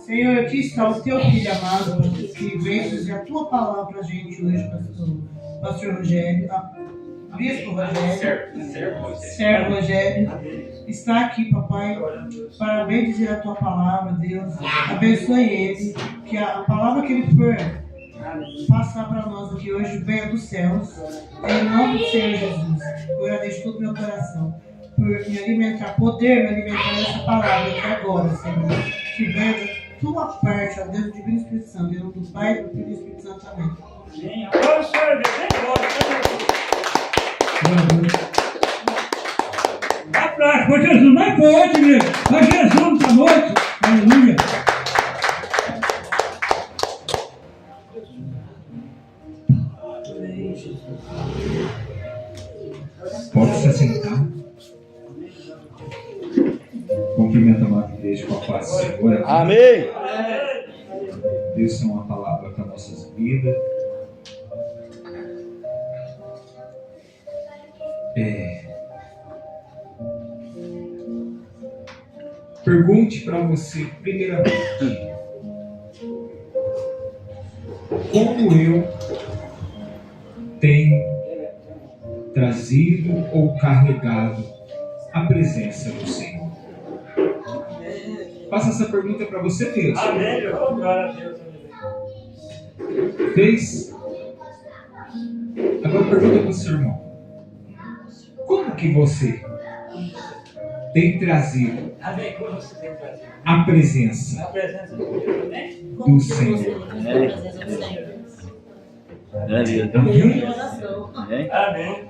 Senhor, aqui está o teu filho amado, que vem dizer a tua palavra para a gente hoje, pastor Rogério, bispo Rogério, servo Rogério, está aqui, papai, para bem dizer a tua palavra, Deus. Abençoe ele, que a palavra que ele for passar para nós aqui hoje venha dos céus, em nome do Senhor Jesus. Eu agradeço todo o meu coração por me alimentar, poder me alimentar dessa palavra aqui agora, Senhor, que venha da tua parte, ó Deus, divino Espírito Santo, em nome do Pai, do Filho e do Espírito Santo, amém. Amém. Agora o Senhor vem embora. Dá pra por Jesus, não pode mesmo. Mas Jesus está morto. Aleluia. Pode se assentar. Cumprimento a amada igreja com a paz do Senhor. Amém. Deus é uma palavra para nossas vidas. Pergunte para você, primeiramente, como eu tenho trazido ou carregado a presença do Senhor? Faça essa pergunta para você mesmo. Amém. Glória a Deus. Fez? Agora pergunta para o seu irmão. Como que você tem trazido a presença do Senhor? Amém.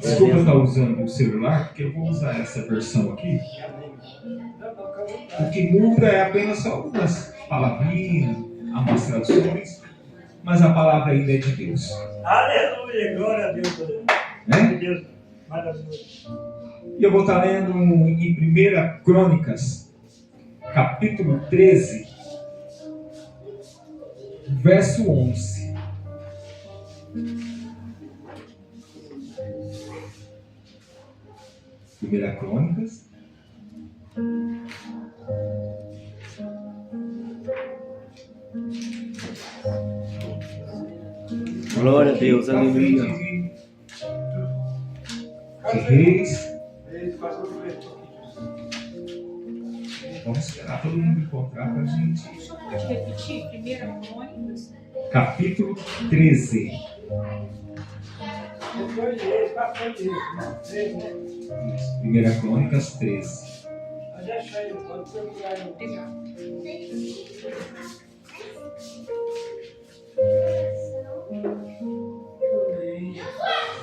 Desculpa estar usando o celular, porque eu vou usar essa versão aqui. O que muda é apenas algumas palavrinhas, algumas traduções, mas a palavra ainda é de Deus. Aleluia, glória a Deus. Deus, maravilhoso. E eu vou estar lendo em 1 Crônicas, capítulo 13, verso 11. Primeira Crônicas, Glória a Deus, aleluia. De Reis. Vamos esperar todo mundo encontrar para a gente. Pode repetir? 1 Crônicas. Capítulo 13. Primeira Crônicas 13.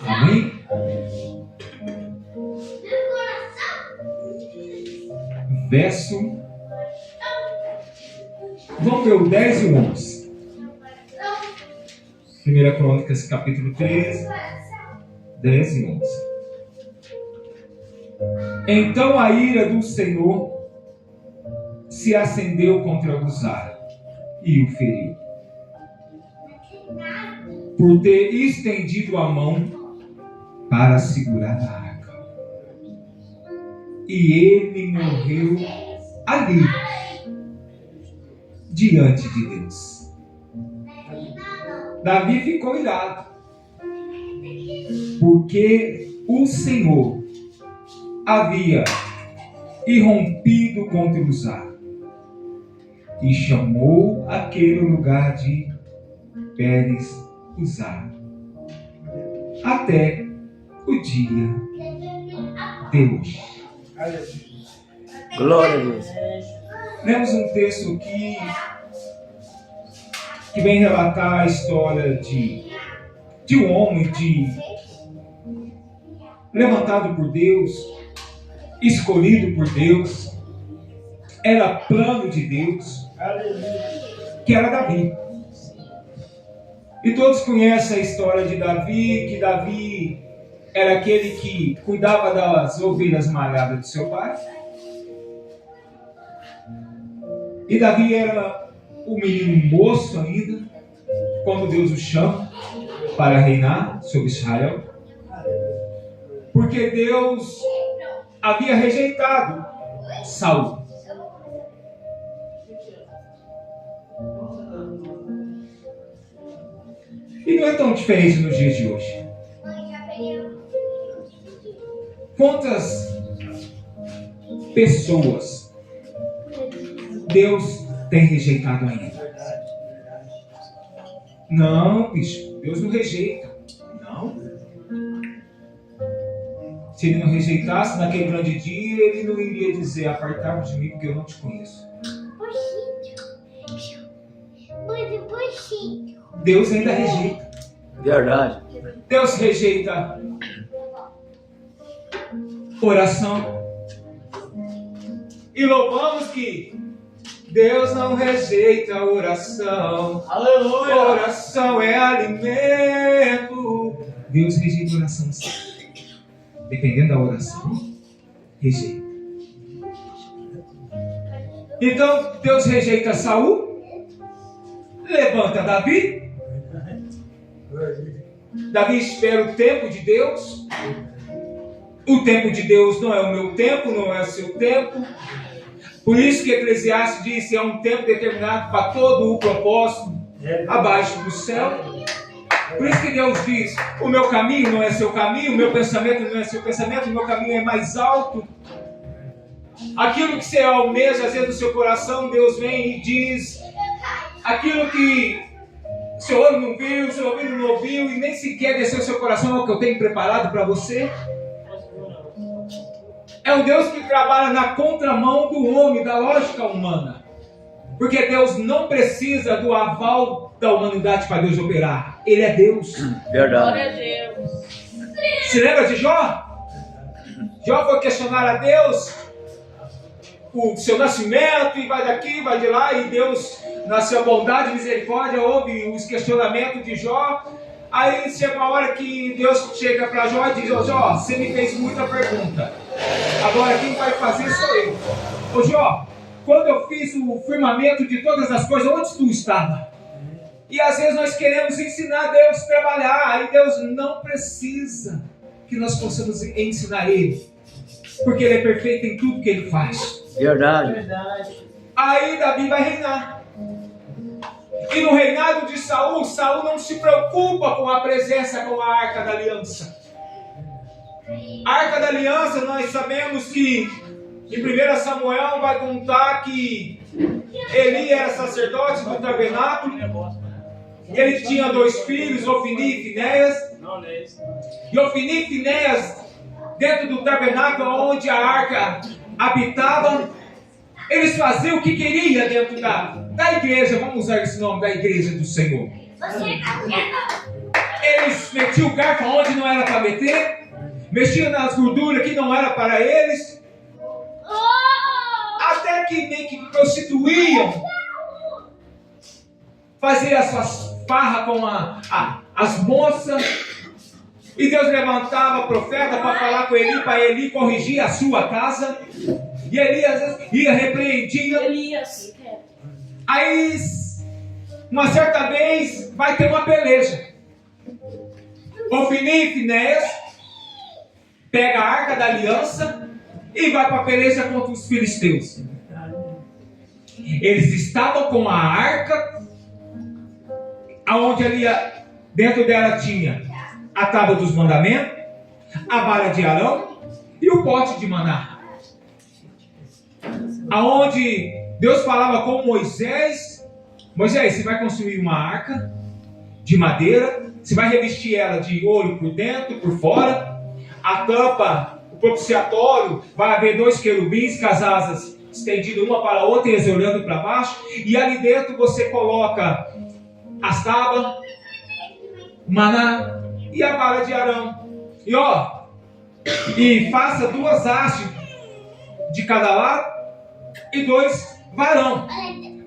Amém? Verso. Vamos ver o 10 e o 11. Primeira Crônicas, capítulo 13, 10 e 11. Então a ira do Senhor se acendeu contra Uzá e o feriu, por ter estendido a mão para segurar a arca. E ele morreu ali, diante de Deus. Davi ficou irado, porque o Senhor havia irrompido contra Uzá e chamou aquele lugar de Pérez Uzá até o dia de hoje. Glória a Deus. Lemos um texto aqui que vem relatar a história de um homem levantado por Deus, escolhido por Deus, era plano de Deus, que era Davi. E todos conhecem a história de Davi, que Davi era aquele que cuidava das ovelhas malhadas de seu pai. E Davi era o menino moço ainda, quando Deus o chama para reinar sobre Israel. Porque Deus havia rejeitado Saul. E não é tão diferente nos dias de hoje. Quantas pessoas Deus tem rejeitado ainda? Não, bicho, Deus não rejeita. Não. Se ele não rejeitasse naquele grande dia, ele não iria dizer: apartai-vos de mim, porque eu não te conheço. Deus ainda rejeita. Verdade. Deus rejeita oração. E louvamos que Deus não rejeita a oração. Aleluia! Oração é alimento. Deus rejeita a oração, sim. Dependendo da oração, rejeita. Então Deus rejeita Saul, levanta Davi. Davi espera o tempo de Deus. O tempo de Deus não é o meu tempo, não é o seu tempo. Por isso que Eclesiastes diz que é um tempo determinado para todo o propósito abaixo do céu. Por isso que Deus diz: o meu caminho não é seu caminho, o meu pensamento não é seu pensamento, o meu caminho é mais alto. Aquilo que você almeja, às vezes, no seu coração, Deus vem e diz: aquilo que o seu olho não viu, o seu ouvido não ouviu, e nem sequer desceu o seu coração, é o que eu tenho preparado para você. É um Deus que trabalha na contramão do homem, da lógica humana. Porque Deus não precisa do aval da humanidade para Deus operar. Ele é Deus. Verdade. Glória a Deus. Se lembra de Jó? Jó foi questionar a Deus o seu nascimento, e vai daqui, vai de lá, e Deus, na sua bondade e misericórdia, ouve os questionamentos de Jó. Aí chega uma hora que Deus chega para Jó e diz: ô Jó, você me fez muita pergunta, agora quem vai fazer sou eu. Ô Jó, quando eu fiz o firmamento de todas as coisas, onde tu estava? E às vezes nós queremos ensinar Deus a trabalhar, aí Deus não precisa que nós possamos ensinar Ele, porque Ele é perfeito em tudo que Ele faz. Verdade. Aí Davi vai reinar. E no reinado de Saul, Saul não se preocupa com a presença, com a Arca da Aliança. A Arca da Aliança, nós sabemos que em 1 Samuel vai contar que Eli era sacerdote do tabernáculo. Ele tinha 2 filhos, Ofni e Finéias. E Ofni e Finéias, dentro do tabernáculo onde a arca habitava, eles faziam o que queriam dentro da igreja. Vamos usar esse nome, da igreja do Senhor. Eles metiam o garfo onde não era para meter, mexiam nas gorduras que não era para eles, até que meio que prostituíam, faziam as suas farras com as moças. E Deus levantava profeta para falar com Eli, para Eli corrigir a sua casa. E Eli às vezes ia repreendia. Elias. Aí, uma certa vez, vai ter uma peleja. Ofni e Finéias pega a Arca da Aliança e vai para a peleja contra os filisteus. Eles estavam com a arca, aonde ali dentro dela tinha a tábua dos mandamentos, a vara de Arão e o pote de maná. Aonde Deus falava com Moisés: Moisés, você vai construir uma arca de madeira, você vai revestir ela de ouro por dentro, por fora. A tampa, o propiciatório, vai haver 2 querubins com as asas estendidas uma para a outra e eles olhando para baixo. E ali dentro você coloca as tábuas, maná e a vara de Arão. E faça 2 hastes de cada lado e 2 varão,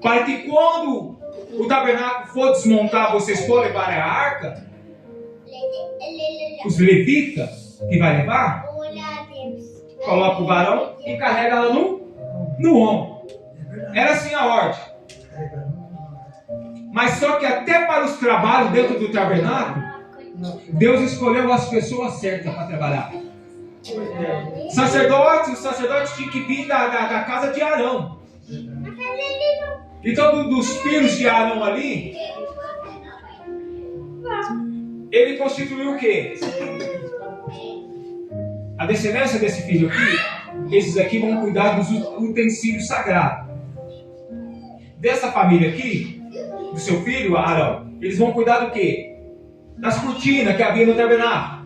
para que quando o tabernáculo for desmontar, vocês for levar a arca, os levitas que vai levar, coloca o varão e carrega ela no ombro. Era assim a ordem. Mas só que até para os trabalhos dentro do tabernáculo, Deus escolheu as pessoas certas para trabalhar. O sacerdote tinha que vir da casa de Arão. Então, dos filhos de Arão ali, ele constituiu o quê? A descendência desse filho aqui, esses aqui vão cuidar dos utensílios sagrados. Dessa família aqui, do seu filho, Arão, eles vão cuidar do quê? Das cortinas que havia no tabernáculo.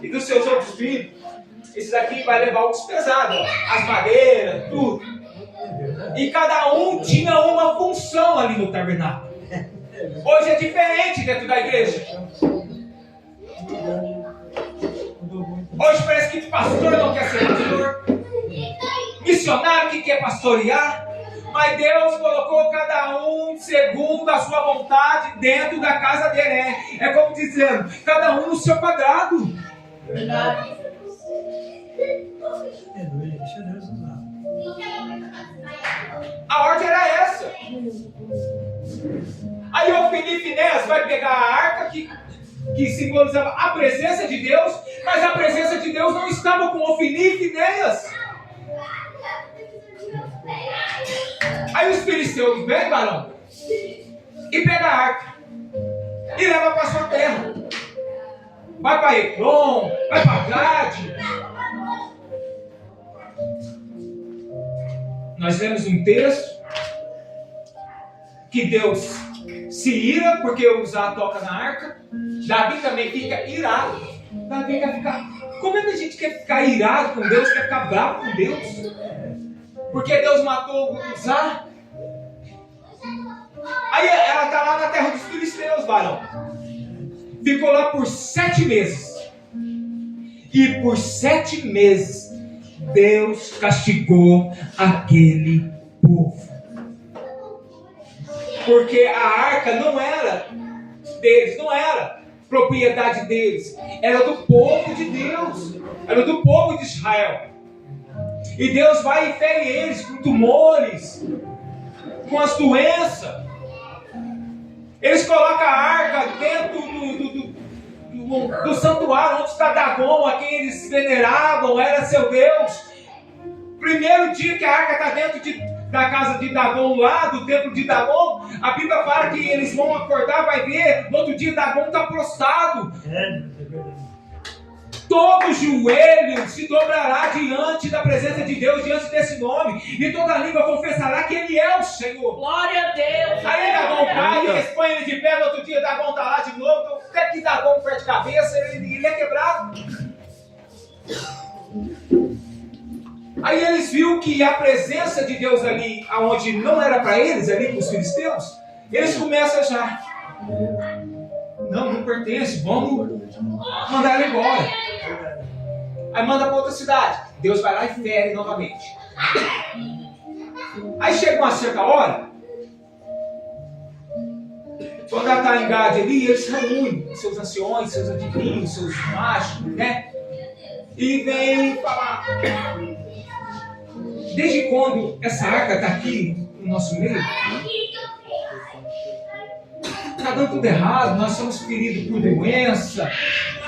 E dos seus outros filhos, esses aqui vai levar os pesados, ó, as madeiras, tudo. E cada um tinha uma função ali no tabernáculo. Hoje é diferente dentro da igreja. Hoje parece que pastor não quer ser pastor, missionário que quer pastorear, mas Deus colocou cada um segundo a sua vontade dentro da casa dele. É como dizendo, cada um no seu quadrado. Verdade. A ordem era essa. Aí Ofni e Finéias vai pegar a arca que simbolizava a presença de Deus, mas a presença de Deus não estava com Ofni e Finéias. Aí os filisteus vêm, varão, e pega a arca e leva para sua terra. Vai para Ecrom, vai para Gade. Nós lemos um texto que Deus se ira porque Uzá toca na arca. Davi também fica irado. Davi quer ficar... Como é que a gente quer ficar irado com Deus, quer ficar bravo com Deus? Porque Deus matou Uzá. Aí ela está lá na terra dos filisteus, varão. Ficou lá por 7 meses. E por 7 meses Deus castigou aquele povo. Porque a arca não era deles, não era propriedade deles. Era do povo de Deus. Era do povo de Israel. E Deus vai e fere eles com tumores, com as doenças. Eles colocam a arca dentro do santuário onde está Dagon, a quem eles veneravam, era seu Deus. Primeiro dia que a arca está dentro da casa de Dagon, lá do templo de Dagon, a Bíblia fala que eles vão acordar, vai ver, no outro dia Dagon está prostrado. Todo joelho se dobrará diante da presença de Deus, diante desse nome, e toda língua confessará que Ele é o Senhor. Glória a Deus. Aí Dagon cai, eles põem ele de pé, no outro dia Dagon está lá de novo, então, até que Dagon perde cabeça, ele é quebrado. Aí eles viram que a presença de Deus ali, onde não era para eles, ali com os filisteus, eles começam já. Não pertence, vamos mandar ele embora. Aí manda para outra cidade. Deus vai lá e fere novamente. Aí chega uma certa hora, quando ela está em Gade ali, eles se reúnem, seus anciões, seus adivinhos, seus mágicos, né? E vem falar. Desde quando essa arca está aqui no nosso meio, está dando tudo errado, nós somos feridos por doença,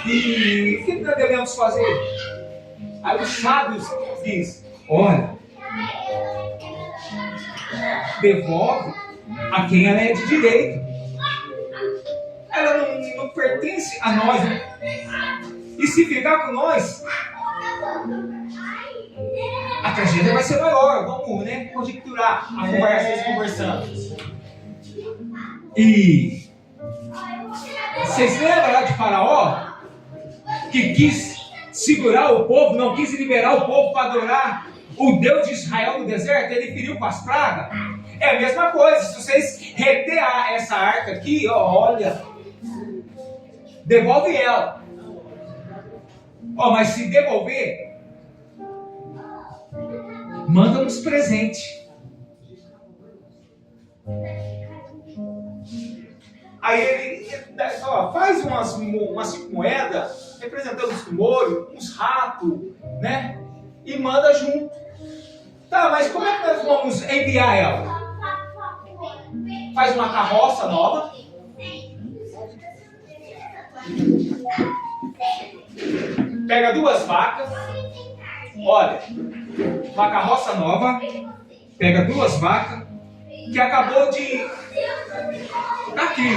e o que nós devemos fazer? Aí os sábios dizem, olha, devolve a quem ela é de direito. Ela não pertence a nós, né? E se ficar com nós, a tragédia vai ser maior. Vamos, né, conjecturar a conversa, eles conversando. E vocês lembram lá de Faraó? Que quis segurar o povo, não quis liberar o povo para adorar o Deus de Israel no deserto? Ele feriu com as pragas. É a mesma coisa. Se vocês reter essa arca aqui, olha, devolve ela. Mas se devolver, manda-nos presente. Aí ele faz umas moedas representando os tumores, uns ratos, né? E manda junto. Tá, mas como é que nós vamos enviar ela? Faz uma carroça nova. Pega 2 vacas. Olha, uma carroça nova. Pega 2 vacas que acabou de... Aqui.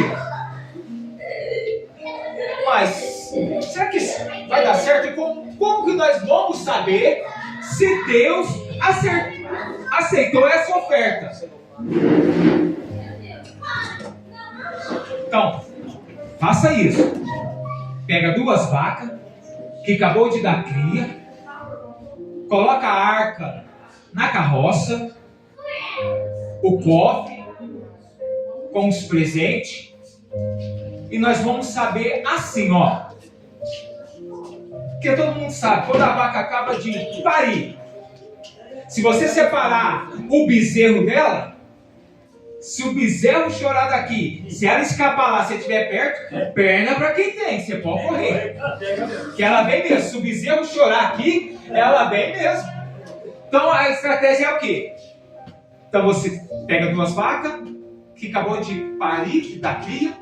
Mas será que isso vai dar certo? E como que nós vamos saber se Deus aceitou essa oferta? Então, faça isso. Pega 2 vacas que acabou de dar cria, coloca a arca na carroça, o cofre com os presentes, e nós vamos saber assim, ó. Porque todo mundo sabe, quando a vaca acaba de parir, se você separar o bezerro dela, se o bezerro chorar daqui, se ela escapar lá, se você estiver perto, perna para quem tem, você pode correr. Que ela vem mesmo. Se o bezerro chorar aqui, ela vem mesmo. Então a estratégia é o quê? Então você pega 2 vacas que acabou de parir, que dá cria.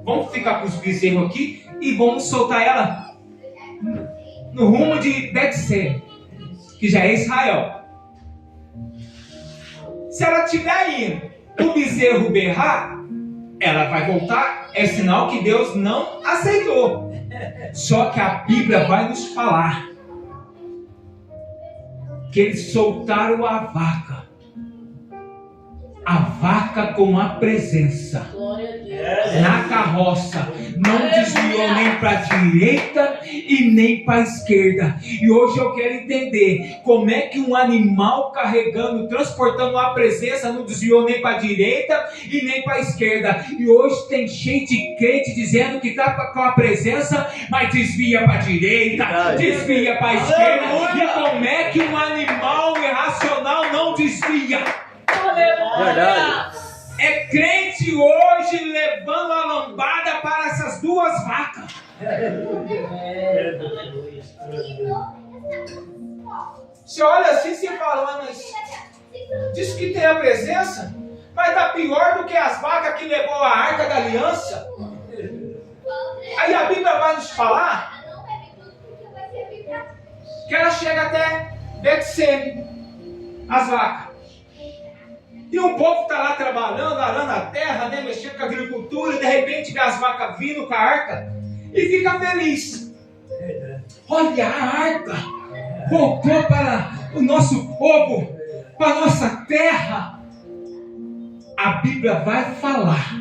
Vamos ficar com os bezerros aqui e vamos soltar ela no rumo de Betsê, que já é Israel. Se ela estiver indo, o bezerro berrar, ela vai voltar, é sinal que Deus não aceitou. Só que a Bíblia vai nos falar que eles soltaram a vaca com a presença na carroça, não desviou nem para a direita e nem para a esquerda. E hoje eu quero entender como é que um animal carregando, transportando a presença, não desviou nem para a direita e nem para a esquerda. E hoje tem cheio de crente dizendo que está com a presença, mas desvia para a direita, desvia para a esquerda. E como é que um animal irracional não desvia? Verdade. É crente hoje levando a lambada para essas 2 vacas. Você olha assim e você fala, mas diz que tem a presença, mas está pior do que as vacas que levou a arca da aliança. Aí a Bíblia vai nos falar que ela chega até Betseme, as vacas. E o povo está lá trabalhando, arando a terra, né, mexendo com a agricultura, e de repente vê as vacas vindo com a arca e fica feliz. Olha, a arca voltou para o nosso povo, para a nossa terra. A Bíblia vai falar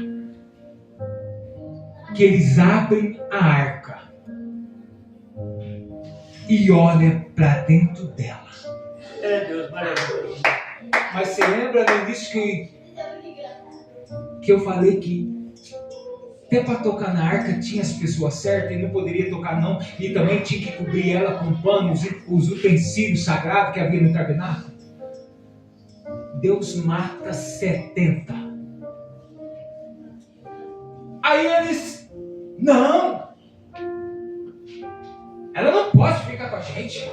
que eles abrem a arca e olham para dentro dela. Mas você lembra no início que eu falei que até para tocar na arca tinha as pessoas certas e não poderia tocar não, e também tinha que cobrir ela com panos, os utensílios sagrados que havia no tabernáculo? Deus mata 70. Aí eles, não, ela não pode ficar com a gente.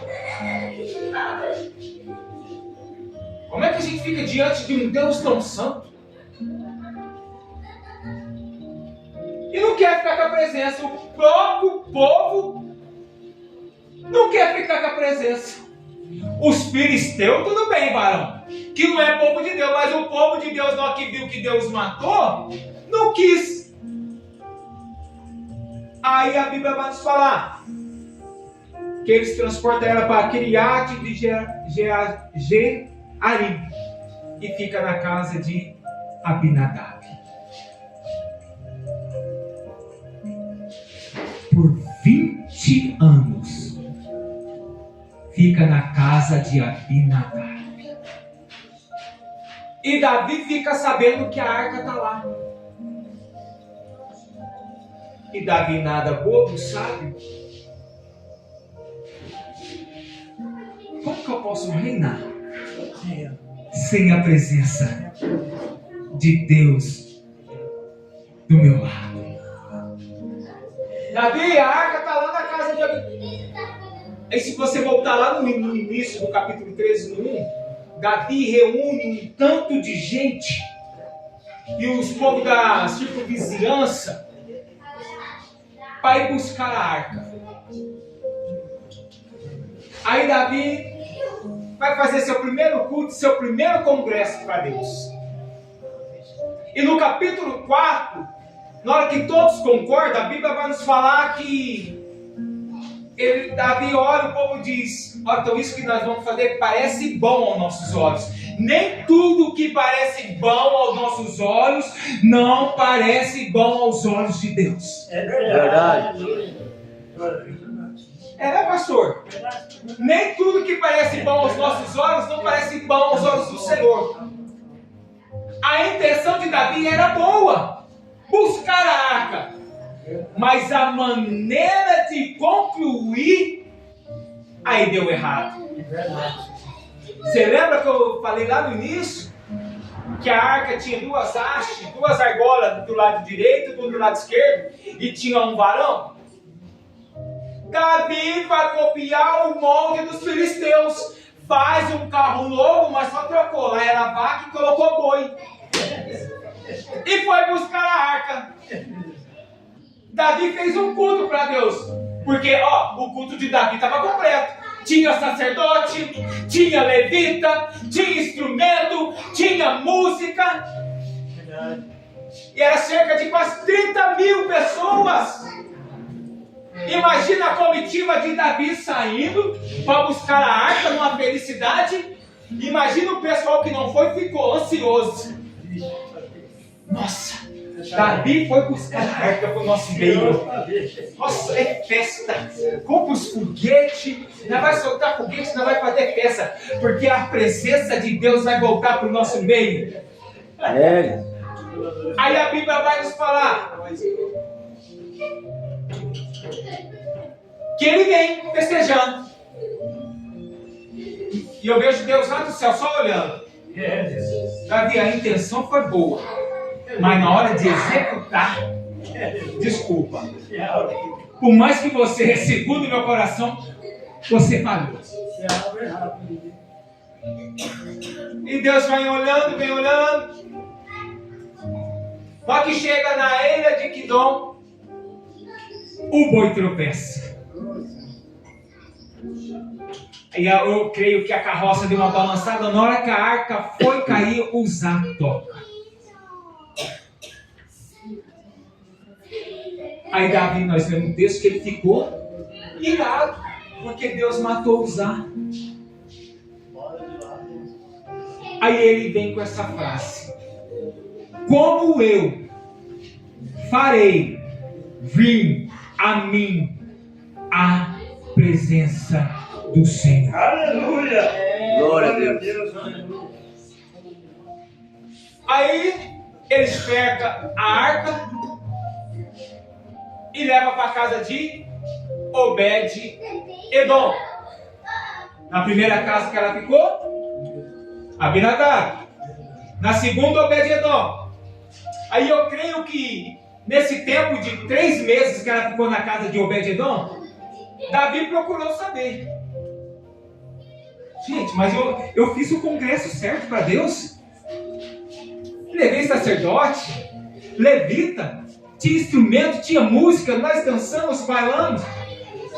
Como é que a gente fica diante de um Deus tão santo e não quer ficar com a presença? O próprio povo não quer ficar com a presença. Os filisteus, tudo bem, varão, que não é povo de Deus, mas o povo de Deus, não, que viu que Deus matou, não quis. Aí a Bíblia vai nos falar que eles transportam ela para Kiriat de Jearim e fica na casa de Abinadab. Por 20 anos fica na casa de Abinadab. E Davi fica sabendo que a arca está lá. E Davi nada bobo, sabe? Como que eu posso reinar sem a presença de Deus do meu lado? Davi, a arca está lá na casa de Abinadab. Aí se você voltar lá no início do capítulo 13, no 1, Davi reúne um tanto de gente e os povos da circunvizinhança para ir buscar a arca. Aí Davi vai fazer seu primeiro culto, seu primeiro congresso para Deus. E no capítulo 4, Na hora que todos concordam, a Bíblia vai nos falar que Davi olha, o povo diz: olha, então isso que nós vamos fazer parece bom aos nossos olhos. Nem tudo que parece bom aos nossos olhos não parece bom aos olhos de Deus. É verdade. Né, pastor? Nem tudo que parece bom aos nossos olhos não parece bom aos olhos do Senhor. A intenção de Davi era boa, buscar a arca, mas a maneira de concluir aí deu errado. Você lembra que eu falei lá no início que a arca tinha duas hastes, duas argolas do lado direito e do lado esquerdo, e tinha um varão? Davi vai copiar o molde dos filisteus. Faz um carro novo, mas só trocou. Lá era vaca e colocou boi. E foi buscar a arca. Davi fez um culto para Deus. Porque, o culto de Davi estava completo. Tinha sacerdote, tinha levita, tinha instrumento, tinha música. E era cerca de quase 30 mil pessoas. Imagina a comitiva de Davi saindo para buscar a arca numa felicidade. Imagina o pessoal que não foi, ficou ansioso. Nossa, Davi foi buscar a arca para o nosso meio. Nossa, é festa. Compra os foguetes, não vai soltar foguete, não vai fazer festa, porque a presença de Deus vai voltar para o nosso meio. Aí a Bíblia vai nos falar que ele vem festejando. E eu vejo Deus lá do céu só olhando. Davi, a intenção foi boa, mas na hora de executar, desculpa. Por mais que você, segundo meu coração, você falhou. E Deus vai olhando, vem olhando. Só que chega na eira de Quidom, o boi tropeça. E eu creio que a carroça deu uma balançada. Na hora que a arca foi cair, Uzá toca. Aí Davi, nós lemos um texto que ele ficou irado, porque Deus matou Uzá. Aí ele vem com essa frase: como eu farei vir a mim a presença do Senhor. Aleluia! Glória a Deus. Aí ele cerca a arca e leva para a casa de Obed-Edom. Na primeira casa que ela ficou, Abinadab. Na segunda, Obed-Edom. Aí eu creio que nesse tempo de 3 meses que ela ficou na casa de Obed-Edom, Davi procurou saber. Gente, mas eu fiz o congresso certo para Deus? Levei sacerdote, levita, tinha instrumento, tinha música, nós dançamos, bailamos.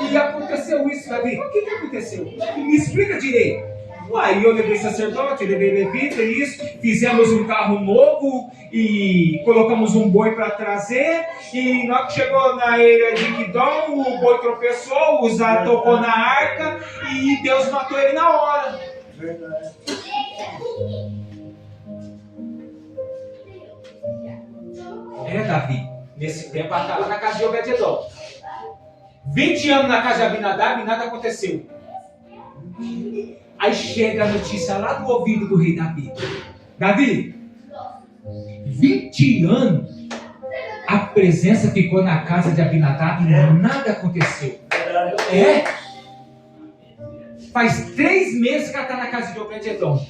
E aconteceu isso, Davi. O que aconteceu? Me explica direito. Aí eu levei sacerdote, levei levita, isso, fizemos um carro novo e colocamos um boi para trazer, e na hora que chegou na eira de Quidom, o boi tropeçou, Uzá tocou na arca e Deus matou ele na hora. Davi, nesse tempo ela estava na casa de Obed-Edom. 20 anos na casa de Abinadab e nada aconteceu. Aí chega a notícia lá do ouvido do rei Davi. Davi, 20 anos a presença ficou na casa de Abinadab e nada aconteceu. Faz 3 meses que ela está na casa de Obed-Edom.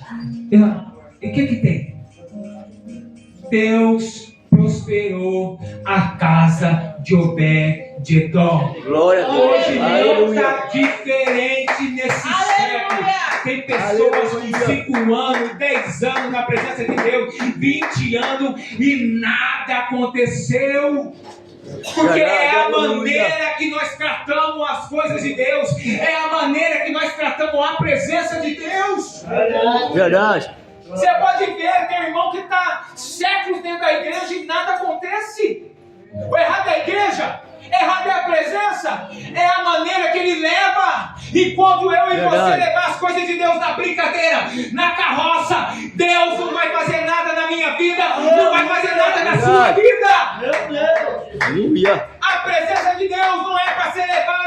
E o que tem? Deus prosperou a casa de Obed-Edom. Glória a Deus. Hoje não está diferente nesse século. Tem pessoas com 5 anos, 10 anos na presença de Deus, 20 anos e nada aconteceu. Porque é a maneira que nós tratamos as coisas de Deus, é a maneira que nós tratamos a presença de Deus. Verdade. Você pode ver, tem irmão que está séculos dentro da igreja e nada acontece. O errado é a igreja. Errado é a presença. É a maneira que ele leva. E quando eu e você levar as coisas de Deus na brincadeira, na carroça, Deus não vai fazer nada na minha vida, não vai fazer nada na sua vida. Aleluia. A presença de Deus não é para ser levada